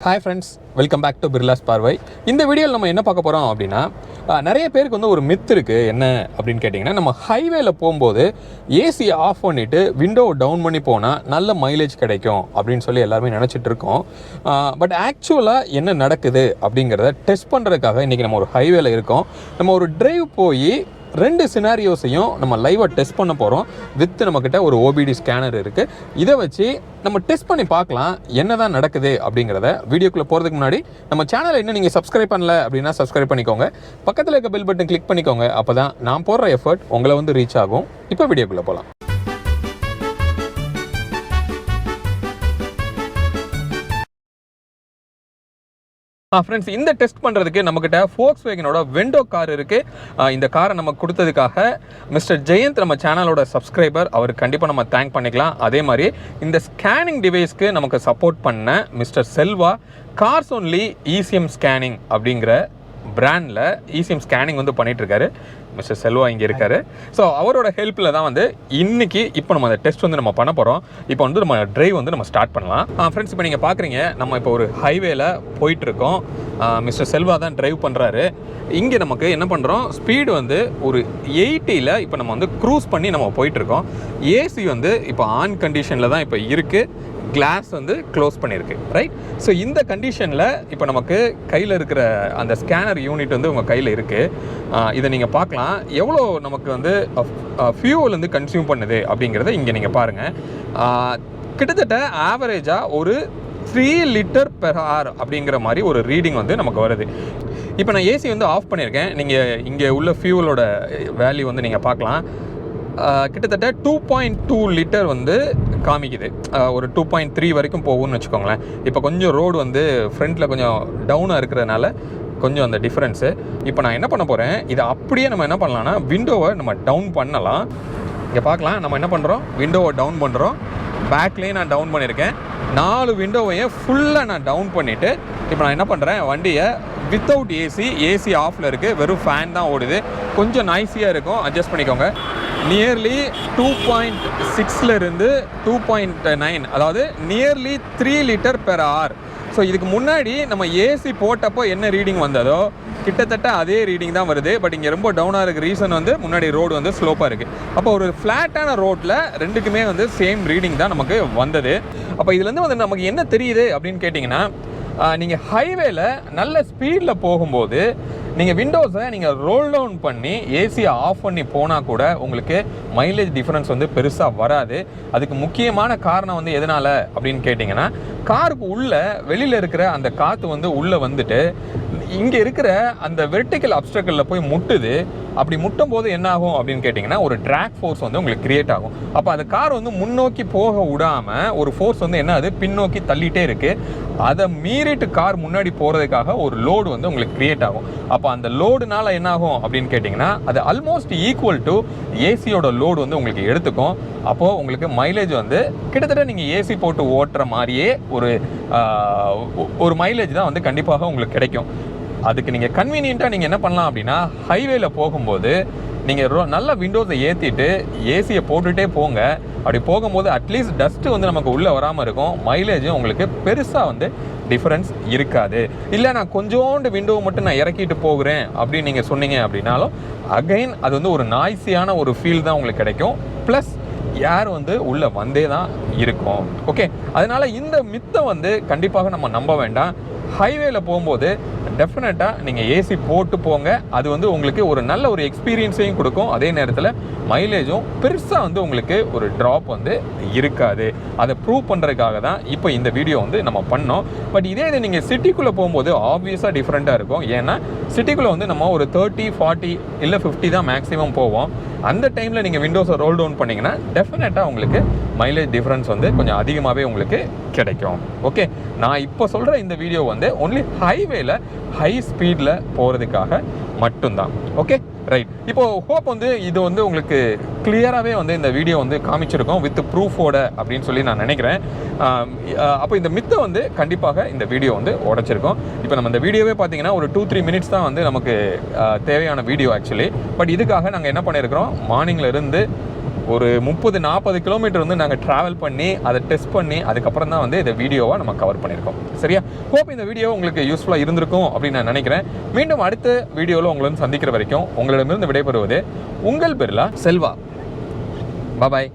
Hi friends, welcome back to Birlas Parvai. இந்த வீடியோவில் நம்ம என்ன பார்க்க போகிறோம் அப்படின்னா நிறைய பேருக்கு வந்து ஒரு மித் இருக்குது. என்ன அப்படின்னு கேட்டிங்கன்னா, நம்ம ஹைவேல போகும்போது ஏசியை ஆஃப் பண்ணிவிட்டு விண்டோவை டவுன் பண்ணி போனால் நல்ல மைலேஜ் கிடைக்கும் அப்படின்னு சொல்லி எல்லாருமே நினச்சிட்டு இருக்கோம். பட் ஆக்சுவலாக என்ன நடக்குது அப்படிங்கிறத டெஸ்ட் பண்ணுறதுக்காக இன்றைக்கி நம்ம ஒரு ஹைவேல இருக்கோம். நம்ம ஒரு டிரைவ் போய் ரெண்டு சினாரியோஸையும் நம்ம லைவாக டெஸ்ட் பண்ண போகிறோம். வித் நம்மக்கிட்ட ஒரு ஓபிடி ஸ்கேனர் இருக்குது. இதை வச்சு நம்ம டெஸ்ட் பண்ணி பார்க்கலாம் என்ன தான் நடக்குது அப்படிங்கிறத. வீடியோக்குள்ளே போகிறதுக்கு முன்னாடி நம்ம சேனலை இன்னும் நீங்கள் சப்ஸ்கிரைப் பண்ணல அப்படின்னா சப்ஸ்கிரைப் பண்ணிக்கோங்க. பக்கத்தில் இருக்க பெல் பட்டன் கிளிக் பண்ணிக்கோங்க. அப்போ தான் நான் போடுற எஃபர்ட் உங்களை வந்து ரீச் ஆகும். இப்போ வீடியோக்குள்ளே போகலாம். ஃப்ரெண்ட்ஸ், இந்த டெஸ்ட் பண்ணுறதுக்கு நம்மக்கிட்ட ஃபோக்ஸ்வேகனோட வெண்டோ கார் இருக்குது. இந்த காரை நமக்கு கொடுத்ததுக்காக மிஸ்டர் ஜெயந்த் நம்ம சேனலோட சப்ஸ்கிரைபர், அவருக்கு கண்டிப்பாக நம்ம தேங்க் பண்ணிக்கலாம். அதே மாதிரி இந்த ஸ்கேனிங் டிவைஸ்க்கு நமக்கு சப்போர்ட் பண்ண mister Selva, cars only ECM scanning அப்படிங்கிற பிராண்டில் இசிஎம் ஸ்கேனிங் வந்து பண்ணிகிட்ருக்காரு. மிஸ்டர் செல்வா இங்கே இருக்கார். ஸோ அவரோட ஹெல்ப்பில் தான் வந்து இப்போ நம்ம அந்த டெஸ்ட் வந்து நம்ம பண்ண போகிறோம். இப்போ வந்து நம்ம டிரைவ் வந்து நம்ம ஸ்டார்ட் பண்ணலாம். ஃப்ரெண்ட்ஸ், இப்போ நீங்கள் பார்க்குறீங்க, நம்ம இப்போ ஒரு ஹைவேல போயிட்டுருக்கோம். மிஸ்டர் செல்வா தான் டிரைவ் பண்ணுறாரு. இங்கே நமக்கு என்ன பண்ணுறோம், ஸ்பீடு வந்து ஒரு 80ல் இப்போ நம்ம வந்து க்ரூஸ் பண்ணி நம்ம போயிட்டுருக்கோம். ஏசி வந்து இப்போ ஆன் கண்டிஷனில் தான் இப்போ இருக்குது. கிளாஸ் வந்து க்ளோஸ் பண்ணியிருக்கு, ரைட்? ஸோ இந்த கண்டிஷனில் இப்போ நமக்கு கையில் இருக்கிற அந்த ஸ்கேனர் யூனிட் வந்து உங்கள் கையில் இருக்குது. இதை நீங்கள் பார்க்கலாம், எவ்வளோ நமக்கு வந்து ஃபியூவல் வந்து கன்சியூம் பண்ணுது அப்படிங்கிறத இங்கே நீங்கள் பாருங்கள். கிட்டத்தட்ட ஆவரேஜாக ஒரு 3 லிட்டர் பெர் ஹவர் அப்படிங்கிற மாதிரி ஒரு ரீடிங் வந்து நமக்கு வருது. இப்போ நான் ஏசி வந்து ஆஃப் பண்ணியிருக்கேன். நீங்கள் இங்கே உள்ள ஃபியூவலோட வேல்யூ வந்து நீங்கள் பார்க்கலாம். கிட்டத்தட்ட 2.2 லிட்டர் வந்து காமிக்குது. ஒரு 2.3 வரைக்கும் போகும்னு வச்சுக்கோங்களேன். இப்போ கொஞ்சம் ரோடு வந்து ஃப்ரண்ட்டில் கொஞ்சம் டவுனாக இருக்கிறதுனால கொஞ்சம் அந்த டிஃப்ரென்ஸு. இப்போ நான் என்ன பண்ண போகிறேன், இதை அப்படியே நம்ம என்ன பண்ணலாம்னா விண்டோவை நம்ம டவுன் பண்ணலாம். இங்கே பார்க்கலாம், நம்ம என்ன பண்ணுறோம், விண்டோவை டவுன் பண்ணுறோம். பேக்லேயே நான் டவுன் பண்ணியிருக்கேன். 4 விண்டோவையும் ஃபுல்லாக நான் டவுன் பண்ணிவிட்டு இப்போ நான் என்ன பண்ணுறேன், வண்டியை வித்தவுட் ஏசி ஆஃபில் இருக்குது, வெறும் ஃபேன் தான் ஓடுது. கொஞ்சம் நாய்ஸியாக இருக்கும், அட்ஜஸ்ட் பண்ணிக்கோங்க. நியர்லி 2.6லேருந்து 2.9, அதாவது nearly 3 litre per hour. So இதுக்கு முன்னாடி நம்ம ஏசி போட்டப்போ என்ன ரீடிங் வந்ததோ கிட்டத்தட்ட அதே ரீடிங் தான் வருது. பட் இங்கே ரொம்ப டவுனாக இருக்க ரீசன் வந்து முன்னாடி ரோடு வந்து ஸ்லோப்பாக இருக்குது. அப்போ ஒரு ஃப்ளாட்டான ரோட்டில் ரெண்டுக்குமே வந்து சேம் ரீடிங் தான் நமக்கு வந்தது. அப்போ இதுலேருந்து வந்து நமக்கு என்ன தெரியுது அப்படின்னு கேட்டிங்கன்னா, நீங்கள் ஹைவேல நல்ல ஸ்பீடில் போகும்போது நீங்கள் விண்டோஸை நீங்கள் ரோல் டவுன் பண்ணி ஏசியை ஆஃப் பண்ணி போனால் கூட உங்களுக்கு மைலேஜ் டிஃப்ரென்ஸ் வந்து பெருசாக வராது. அதுக்கு முக்கியமான காரணம் வந்து எதனால் அப்படின்னு கேட்டிங்கன்னா, காருக்கு உள்ளே வெளியில் இருக்கிற அந்த காற்று வந்து உள்ளே வந்துட்டு இங்கே இருக்கிற அந்த வெர்டிக்கல் அப்ஸ்ட்ரக்கிளில் போய் முட்டுது. அப்படி முட்டும் போது என்ன ஆகும் அப்படின்னு கேட்டிங்கன்னா, ஒரு ட்ராக் ஃபோர்ஸ் வந்து உங்களுக்கு கிரியேட் ஆகும். அப்போ அந்த கார் வந்து முன்னோக்கி போக விடாமல் ஒரு ஃபோர்ஸ் வந்து என்ன ஆகுது, பின்னோக்கி தள்ளிகிட்டே இருக்குது. அதை மீறிட்டு கார் முன்னாடி போகிறதுக்காக ஒரு லோடு வந்து உங்களுக்கு கிரியேட் ஆகும். அப்போ அந்த லோடுனால என்ன ஆகும் அப்படின்னு கேட்டிங்கன்னா, அது ஆல்மோஸ்ட் ஈக்குவல் டு ஏசியோட லோடு வந்து உங்களுக்கு எடுத்துக்கும். அப்போது உங்களுக்கு மைலேஜ் வந்து கிட்டத்தட்ட நீங்கள் ஏசி போட்டு ஓட்டுற மாதிரியே ஒரு மைலேஜ் தான் வந்து கண்டிப்பாக உங்களுக்கு கிடைக்கும். அதுக்கு நீங்கள் கன்வீனியண்ட்டாக நீங்கள் என்ன பண்ணலாம் அப்படின்னா, ஹைவேல போகும்போது நீங்கள் நல்ல விண்டோஸை ஏற்றிட்டு ஏசியை போட்டுகிட்டே போங்க. அப்படி போகும்போது அட்லீஸ்ட் டஸ்ட்டு வந்து நமக்கு உள்ளே வராமல் இருக்கும். மைலேஜும் உங்களுக்கு பெருசாக வந்து டிஃப்ரென்ஸ் இருக்காது. இல்லை நான் கொஞ்சோண்டு விண்டோவை மட்டும் நான் இறக்கிட்டு போகிறேன் அப்படின்னு நீங்கள் சொன்னீங்க அப்படின்னாலும் அகைன் அது வந்து ஒரு நாய்ஸியான ஒரு ஃபீல் தான் உங்களுக்கு கிடைக்கும். ப்ளஸ் ஏர் வந்து உள்ளே வந்தே தான் இருக்கும். ஓகே, அதனால் இந்த மித்தை வந்து கண்டிப்பாக நம்ம நம்ப வேண்டாம். ஹைவேல போகும்போது டெஃபினட்டாக நீங்கள் ஏசி போட்டு போங்க. அது வந்து உங்களுக்கு ஒரு நல்ல ஒரு எக்ஸ்பீரியன்ஸையும் கொடுக்கும். அதே நேரத்தில் மைலேஜும் பெருசாக வந்து உங்களுக்கு ஒரு ட்ராப் வந்து இருக்காது. அதை ப்ரூவ் பண்ணுறதுக்காக தான் இப்போ இந்த வீடியோ வந்து நம்ம பண்ணோம். பட் இதே இது நீங்கள் சிட்டிக்குள்ளே போகும்போது ஆப்வியஸாக டிஃப்ரெண்ட்டாக இருக்கும். ஏன்னா சிட்டிக்குள்ளே வந்து நம்ம ஒரு 30, 40 இல்லை 50 தான் மேக்ஸிமம் போவோம். அந்த டைமில் நீங்கள் விண்டோஸை ரோல் டவுன் பண்ணிங்கன்னா டெஃபினட்டாக உங்களுக்கு மைலேஜ் டிஃப்ரென்ஸ் வந்து கொஞ்சம் அதிகமாகவே உங்களுக்கு கிடைக்கும். ஓகே, நான் இப்போ சொல்கிற இந்த வீடியோ வந்து ஒன்லி ஹைவேல ஹை ஸ்பீடில் போகிறதுக்காக மட்டும்தான். Okay, right. இப்போது ஹோப் வந்து இது வந்து உங்களுக்கு கிளியராகவே வந்து இந்த வீடியோ வந்து காமிச்சிருக்கோம் வித் ப்ரூஃபோட அப்படின்னு சொல்லி நான் நினைக்கிறேன். அப்போ இந்த மித்தை வந்து கண்டிப்பாக இந்த வீடியோ வந்து உடைச்சிருக்கோம். இப்போ நம்ம இந்த வீடியோவே பார்த்தீங்கன்னா ஒரு 2-3 மினிட்ஸ் தான் வந்து நமக்கு தேவையான வீடியோ ஆக்சுவலி. பட் இதுக்காக நாங்கள் என்ன பண்ணியிருக்கிறோம், மார்னிங்கில் இருந்து ஒரு 30-40 கிலோமீட்டர் வந்து நாங்கள் ட்ராவல் பண்ணி அதை டெஸ்ட் பண்ணி அதுக்கப்புறம் தான் வந்து இதை வீடியோவாக நம்ம கவர் பண்ணியிருக்கோம். சரியா? ஹோப் இந்த வீடியோ உங்களுக்கு யூஸ்ஃபுல்லாக இருந்திருக்கும் அப்படின்னு நான் நினைக்கிறேன். மீண்டும் அடுத்த வீடியோவில் உங்களை வந்து சந்திக்கிற வரைக்கும் உங்களிடமிருந்து விடைபெறுவது உங்கள் பிர்லா செல்வா. பாய்.